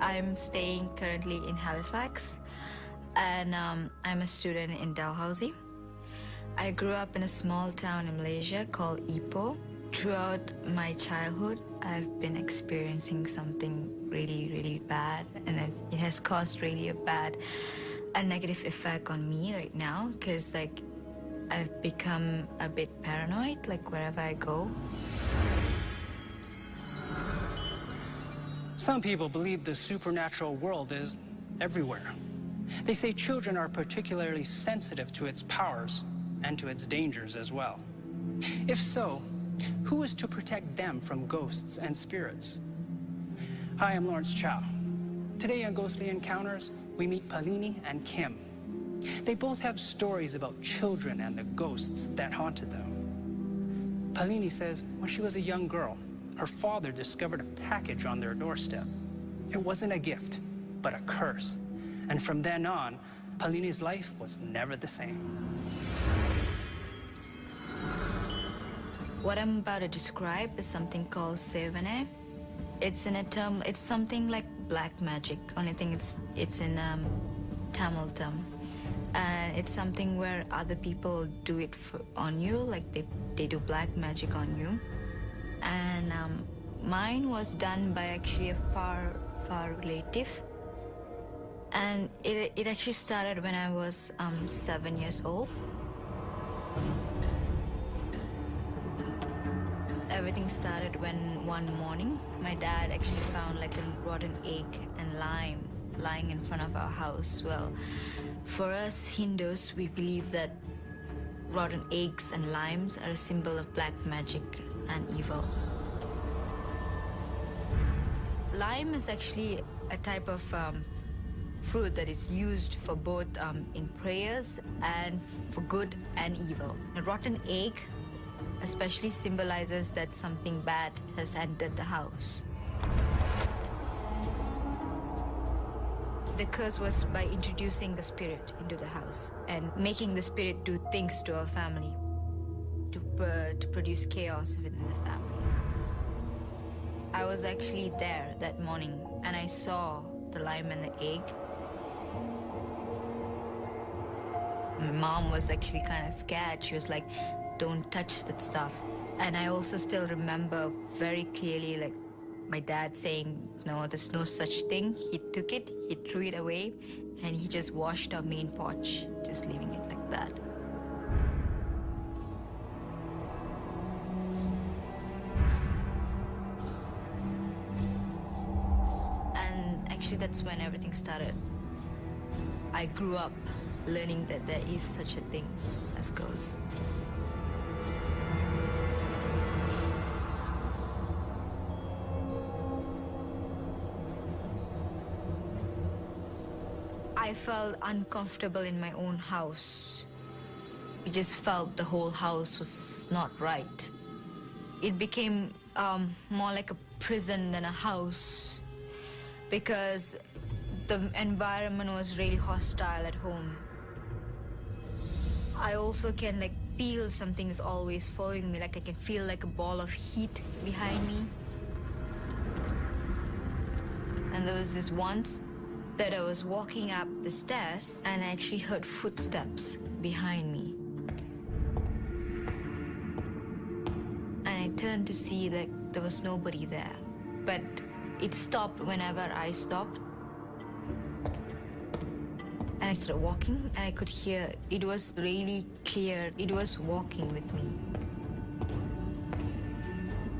I'm staying currently in Halifax, and I'm a student in Dalhousie. I grew up in a small town in Malaysia called Ipoh. Throughout my childhood, I've been experiencing something really, really bad, and it has caused really a negative effect on me right now, because like I've become a bit paranoid, like wherever I go. Some people believe the supernatural world is everywhere. They say children are particularly sensitive to its powers and to its dangers as well. If so, who is to protect them from ghosts and spirits? Hi, I'm Lawrence Chow. Today on Ghostly Encounters, we meet Paalini and Kim. They both have stories about children and the ghosts that haunted them. Paalini says when she was a young girl, her father discovered a package on their doorstep. It wasn't a gift, but a curse. And from then on, Paalini's life was never the same. What I'm about to describe is something called Sevane. It's in a term, it's something like black magic. Only thing it's in Tamil term. And it's something where other people do it on you, like they do black magic on you. And mine was done by actually a far relative. And it actually started when I was 7 years old. Everything started when one morning my dad actually found like a rotten egg and lime lying in front of our house. Well, for us Hindus, we believe that rotten eggs and limes are a symbol of black magic and evil. Lime is actually a type of fruit that is used for both in prayers and for good and evil. A rotten egg especially symbolizes that something bad has entered the house. The curse was by introducing the spirit into the house and making the spirit do things to our family to produce chaos within the family. I was actually there that morning and I saw the lime and the egg. My mom was actually kind of scared. She was like, don't touch that stuff. And I also still remember very clearly like my dad saying, no, there's no such thing. He took it, he threw it away, and he just washed our main porch, just leaving it like that. And actually that's when everything started. I grew up learning that there is such a thing as ghosts. I felt uncomfortable in my own house. I just felt the whole house was not right. It became more like a prison than a house because the environment was really hostile at home. I also can like feel something is always following me, like I can feel like a ball of heat behind me. And there was this once that I was walking up the stairs and I actually heard footsteps behind me. And I turned to see that there was nobody there. But it stopped whenever I stopped. And I started walking and I could hear, it was really clear, it was walking with me.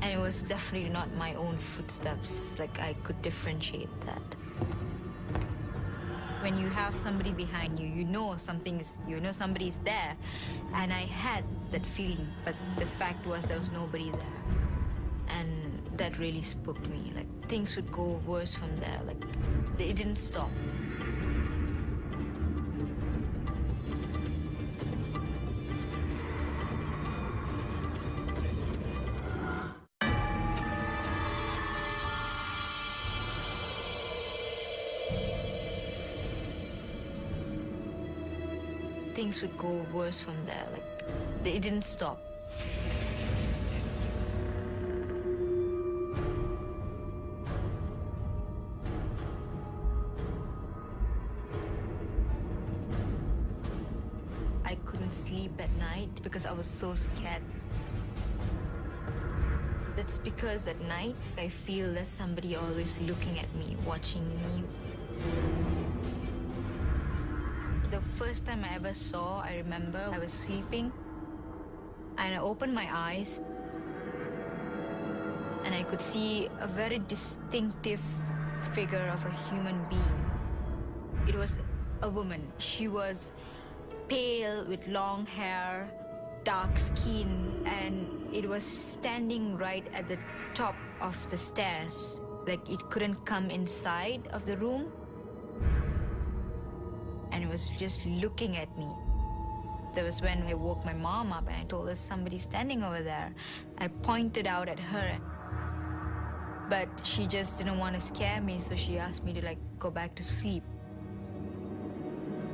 And it was definitely not my own footsteps, like I could differentiate that. When you have somebody behind you, you know somebody is there. And I had that feeling, but the fact was there was nobody there. And that really spooked me. Like things would go worse from there. Like it didn't stop. Things would go worse from there. Like it didn't stop. couldn't sleep at night because I was so scared. That's because at nights I feel there's somebody always looking at me, watching me. The first time I ever saw, I remember I was sleeping and I opened my eyes and I could see a very distinctive figure of a human being. It was a woman. She was pale with long hair, dark skin, and it was standing right at the top of the stairs. Like it couldn't come inside of the room. And it was just looking at me. That was when I woke my mom up and I told her somebody's standing over there. I pointed out at her. But she just didn't want to scare me, so she asked me to like go back to sleep.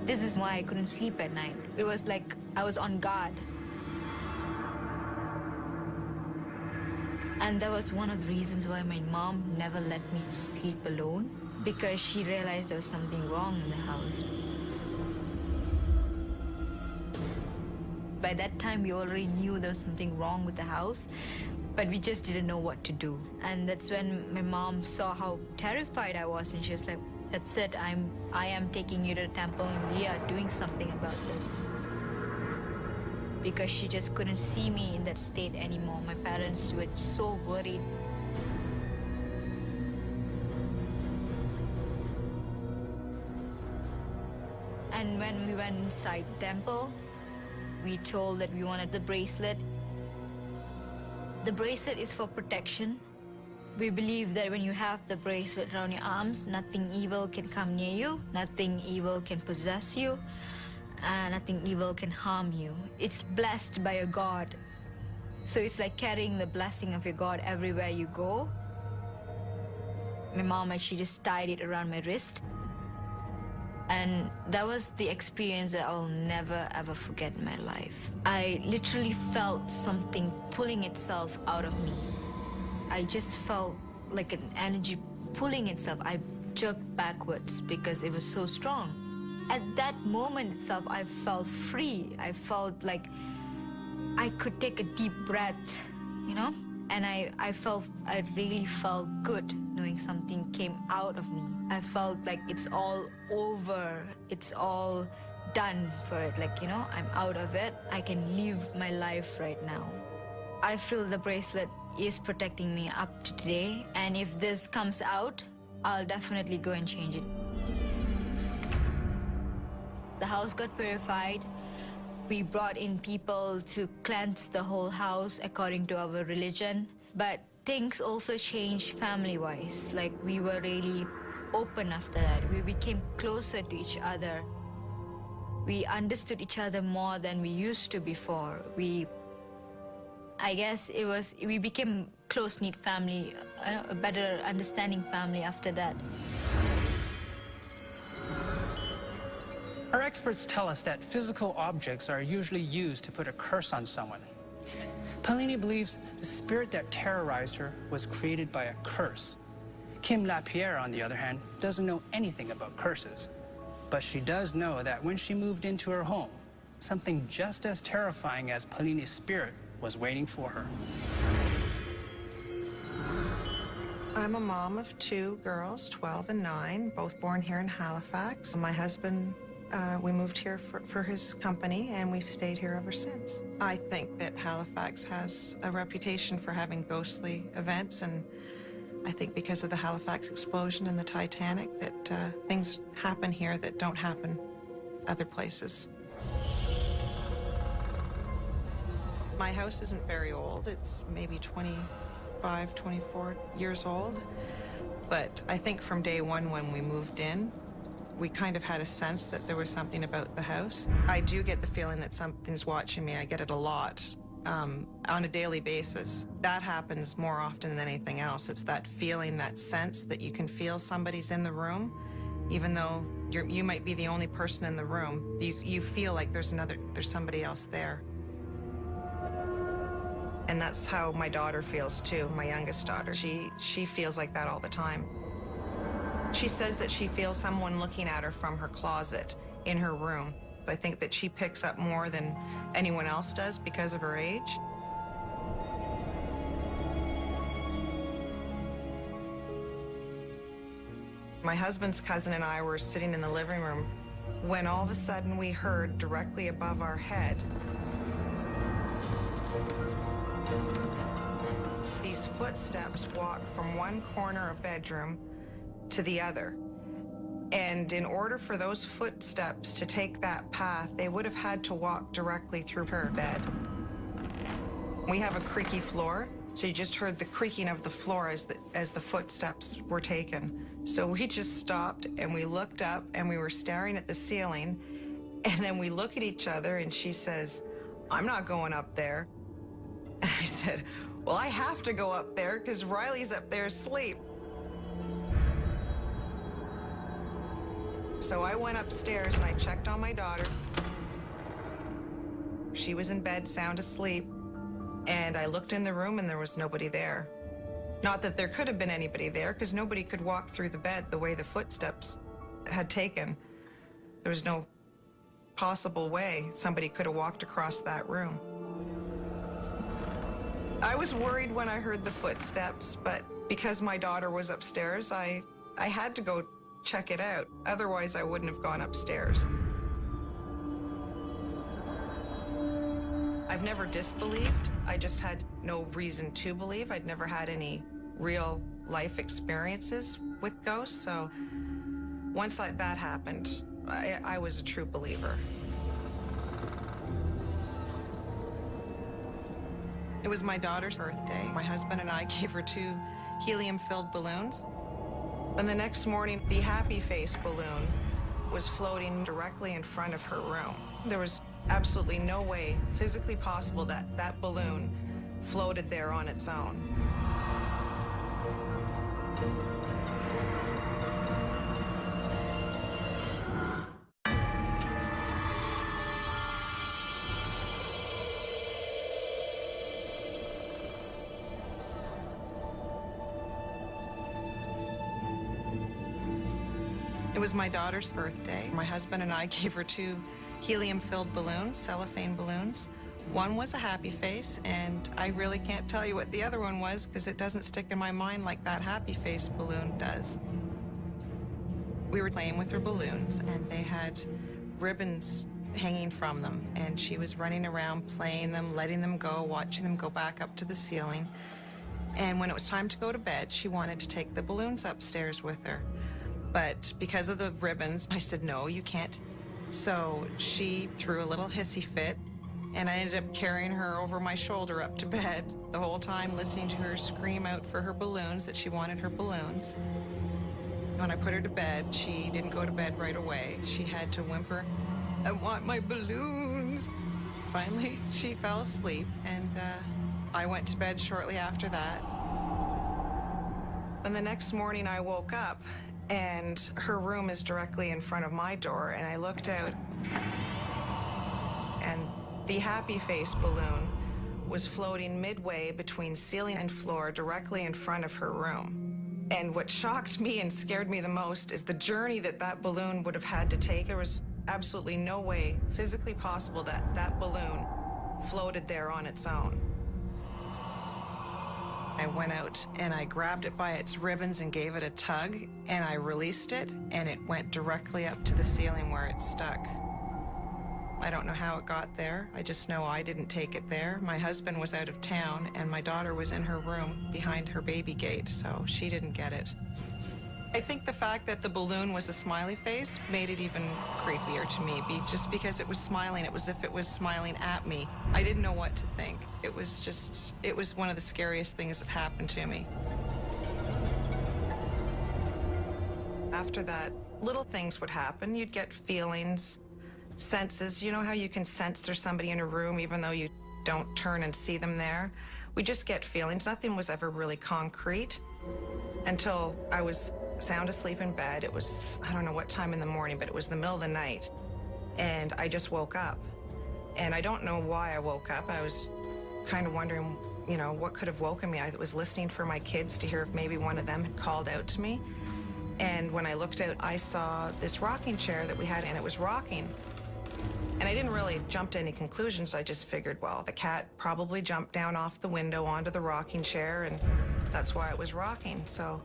This is why I couldn't sleep at night. It was like I was on guard. And that was one of the reasons why my mom never let me sleep alone, because she realized there was something wrong in the house. By that time, we already knew there was something wrong with the house, but we just didn't know what to do. And that's when my mom saw how terrified I was, and she was like, that's it, I am taking you to the temple, and we are doing something about this. Because she just couldn't see me in that state anymore. My parents were so worried. And when we went inside the temple, we told that we wanted the bracelet. The bracelet is for protection. We believe that when you have the bracelet around your arms, nothing evil can come near you, nothing evil can possess you, and nothing evil can harm you. It's blessed by a God. So it's like carrying the blessing of your God everywhere you go. My mom, she just tied it around my wrist. And that was the experience that I'll never, ever forget in my life. I literally felt something pulling itself out of me. I just felt like an energy pulling itself. I jerked backwards because it was so strong. At that moment itself, I felt free. I felt like I could take a deep breath, you know? And I really felt good knowing something came out of me. I felt like it's all over. It's all done for it. Like, you know, I'm out of it. I can live my life right now. I feel the bracelet is protecting me up to today. And if this comes out, I'll definitely go and change it. The house got purified. We brought in people to cleanse the whole house according to our religion. But things also changed family-wise. Like, we were really open after that. We became closer to each other. We understood each other more than we used to before. I guess we became close-knit family, a better understanding family after that. Our experts tell us that physical objects are usually used to put a curse on someone. Paalini believes the spirit that terrorized her was created by a curse. Kim Lapierre, on the other hand, doesn't know anything about curses. But she does know that when she moved into her home, something just as terrifying as Paalini's spirit was waiting for her. I'm a mom of 2 girls, 12 and 9, both born here in Halifax. My husband, we moved here for his company, and we've stayed here ever since. I think that Halifax has a reputation for having ghostly events, and I think because of the Halifax explosion and the Titanic that things happen here that don't happen other places. My house isn't very old. It's maybe 25, 24 years old. But I think from day one when we moved in, we kind of had a sense that there was something about the house. I do get the feeling that something's watching me. I get it a lot, on a daily basis. That happens more often than anything else. It's that feeling, that sense that you can feel somebody's in the room, even though you might be the only person in the room. You feel like there's somebody else there. And that's how my daughter feels too, my youngest daughter. She feels like that all the time. She says that she feels someone looking at her from her closet in her room. I think that she picks up more than anyone else does because of her age. My husband's cousin and I were sitting in the living room when all of a sudden we heard directly above our head these footsteps walk from one corner of bedroom to the other. And in order for those footsteps to take that path, they would have had to walk directly through her bed. We have a creaky floor, so you just heard the creaking of the floor as the footsteps were taken. So we just stopped and we looked up and we were staring at the ceiling. And then we look at each other and she says, "I'm not going up there." And I said, "Well, I have to go up there because Riley's up there asleep." So I went upstairs and I checked on my daughter. She was in bed, sound asleep. And I looked in the room and there was nobody there. Not that there could have been anybody there, because nobody could walk through the bed the way the footsteps had taken. There was no possible way somebody could have walked across that room. I was worried when I heard the footsteps, but because my daughter was upstairs, I had to go check it out. Otherwise, I wouldn't have gone upstairs. I've never disbelieved. I just had no reason to believe. I'd never had any real life experiences with ghosts, so once that happened, I was a true believer. It was my daughter's birthday. My husband and I gave her 2 helium-filled balloons. And the next morning, the happy face balloon was floating directly in front of her room. There was absolutely no way physically possible that that balloon floated there on its own. It was my daughter's birthday. My husband and I gave her 2 helium-filled balloons, cellophane balloons. One was a happy face, and I really can't tell you what the other one was because it doesn't stick in my mind like that happy face balloon does. We were playing with her balloons, and they had ribbons hanging from them, and she was running around playing them, letting them go, watching them go back up to the ceiling. And when it was time to go to bed, she wanted to take the balloons upstairs with her. But because of the ribbons, I said, "No, you can't." So she threw a little hissy fit, and I ended up carrying her over my shoulder up to bed the whole time, listening to her scream out for her balloons, that she wanted her balloons. When I put her to bed, she didn't go to bed right away. She had to whimper, "I want my balloons." Finally, she fell asleep, and I went to bed shortly after that. And the next morning I woke up, and her room is directly in front of my door, and I looked out, and the happy face balloon was floating midway between ceiling and floor directly in front of her room. And what shocked me and scared me the most is the journey that that balloon would have had to take. There was absolutely no way physically possible that that balloon floated there on its own. I went out and I grabbed it by its ribbons and gave it a tug, and I released it, and it went directly up to the ceiling where it stuck. I don't know how it got there. I just know I didn't take it there. My husband was out of town, and my daughter was in her room behind her baby gate, so she didn't get it. I think the fact that the balloon was a smiley face made it even creepier to me, just because it was smiling. It was as if it was smiling at me. I didn't know what to think. It was one of the scariest things that happened to me. After that, little things would happen. You'd get feelings, senses. You know how you can sense there's somebody in a room even though you don't turn and see them there? We just get feelings. Nothing was ever really concrete until I was sound asleep in bed. It was, I don't know what time in the morning, but it was the middle of the night. And I just woke up. And I don't know why I woke up. I was kind of wondering, you know, what could have woken me. I was listening for my kids to hear if maybe one of them had called out to me. And when I looked out, I saw this rocking chair that we had, and it was rocking. And I didn't really jump to any conclusions. I just figured, well, the cat probably jumped down off the window onto the rocking chair, and that's why it was rocking. So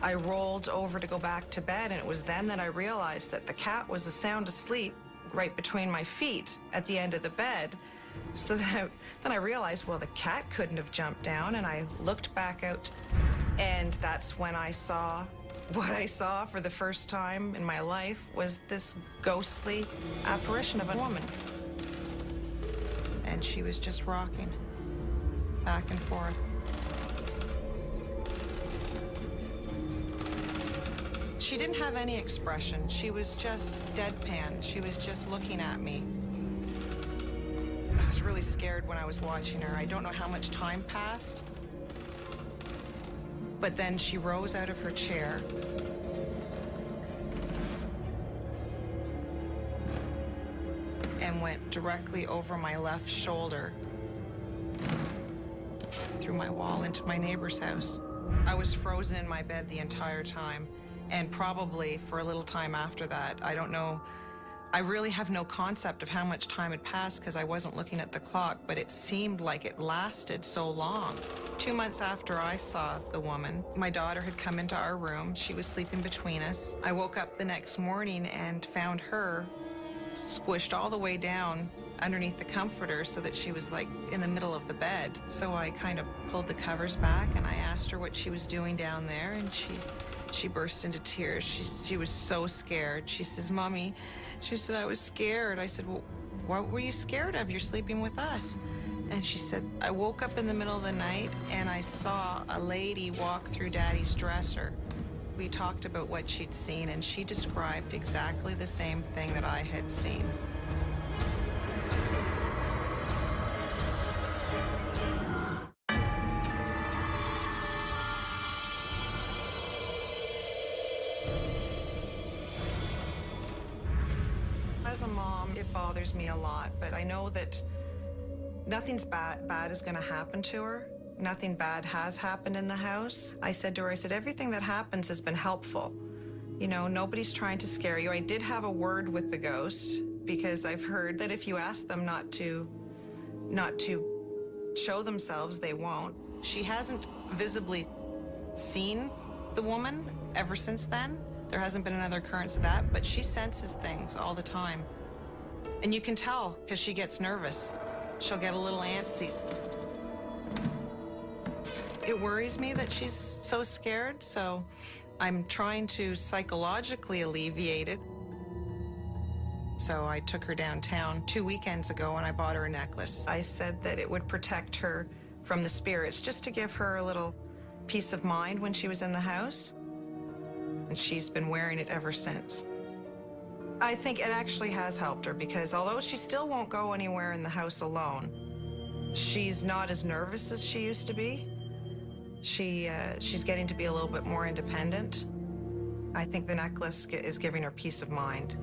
I rolled over to go back to bed, and it was then that I realized that the cat was sound asleep right between my feet at the end of the bed. So then I realized, well, the cat couldn't have jumped down, and I looked back out, and that's when I saw what I saw for the first time in my life was this ghostly apparition of a woman. And she was just rocking back and forth. She didn't have any expression. She was just deadpan. She was just looking at me. I was really scared when I was watching her. I don't know how much time passed, but then she rose out of her chair. And went directly over my left shoulder through my wall into my neighbor's house. I was frozen in my bed the entire time, and probably for a little time after that. I don't know. I really have no concept of how much time had passed because I wasn't looking at the clock, but it seemed like it lasted so long. 2 months after I saw the woman, my daughter had come into our room. She was sleeping between us. I woke up the next morning and found her squished all the way down underneath the comforter so that she was like in the middle of the bed. So I kind of pulled the covers back and I asked her what she was doing down there, and she burst into tears. She was so scared. She says, "Mommy," she said, "I was scared." I said, "Well, what were you scared of? You're sleeping with us." And she said, "I woke up in the middle of the night and I saw a lady walk through Daddy's dresser." We talked about what she'd seen, and she described exactly the same thing that I had seen. As a mom, it bothers me a lot, but I know that nothing's bad is going to happen to her. Nothing bad has happened in the house. I said to her, I said, everything that happens has been helpful. You know, nobody's trying to scare you. I did have a word with the ghost because I've heard that if you ask them not to show themselves, they won't. She hasn't visibly seen the woman ever since then. There hasn't been another occurrence of that, but she senses things all the time. And you can tell because she gets nervous. She'll get a little antsy. It worries me that she's so scared, so I'm trying to psychologically alleviate it. So I took her downtown 2 weekends ago and I bought her a necklace. I said that it would protect her from the spirits, just to give her a little peace of mind when she was in the house. And she's been wearing it ever since. I think it actually has helped her because although she still won't go anywhere in the house alone, she's not as nervous as she used to be. She's getting to be a little bit more independent. I think the necklace is giving her peace of mind.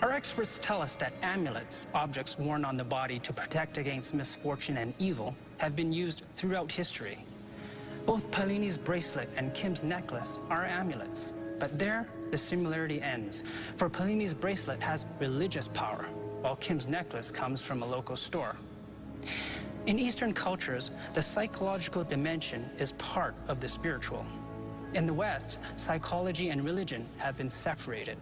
Our experts tell us that amulets, objects worn on the body to protect against misfortune and evil, have been used throughout history. Both Paalini's bracelet and Kim's necklace are amulets, but there the similarity ends, for Paalini's bracelet has religious power, while Kim's necklace comes from a local store. In Eastern cultures, the psychological dimension is part of the spiritual. In the West, psychology and religion have been separated.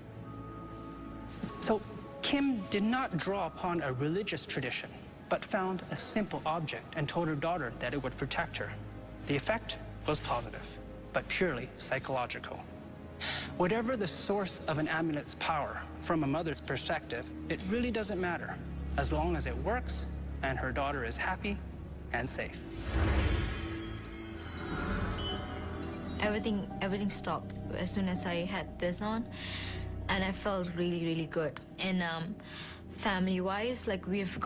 So Kim did not draw upon a religious tradition, but found a simple object and told her daughter that it would protect her. The effect was positive, but purely psychological. Whatever the source of an amulet's power, from a mother's perspective, it really doesn't matter, as long as it works and her daughter is happy and safe. Everything stopped as soon as I had this on, and I felt really, really good. And family-wise, like we've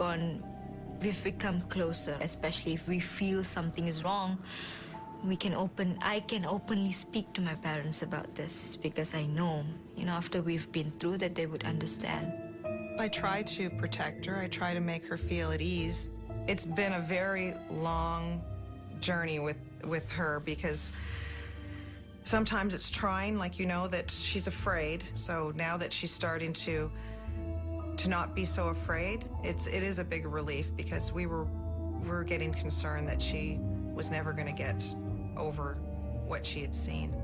become closer, especially if we feel something is wrong. I can openly speak to my parents about this because I know, after we've been through that, they would understand. I try to protect her. I try to make her feel at ease. It's been a very long journey with her because Sometimes it's trying, like, you know, that she's afraid. So now that she's starting to not be so afraid, it is a big relief, because we were getting concerned that she was never going to get over what she had seen.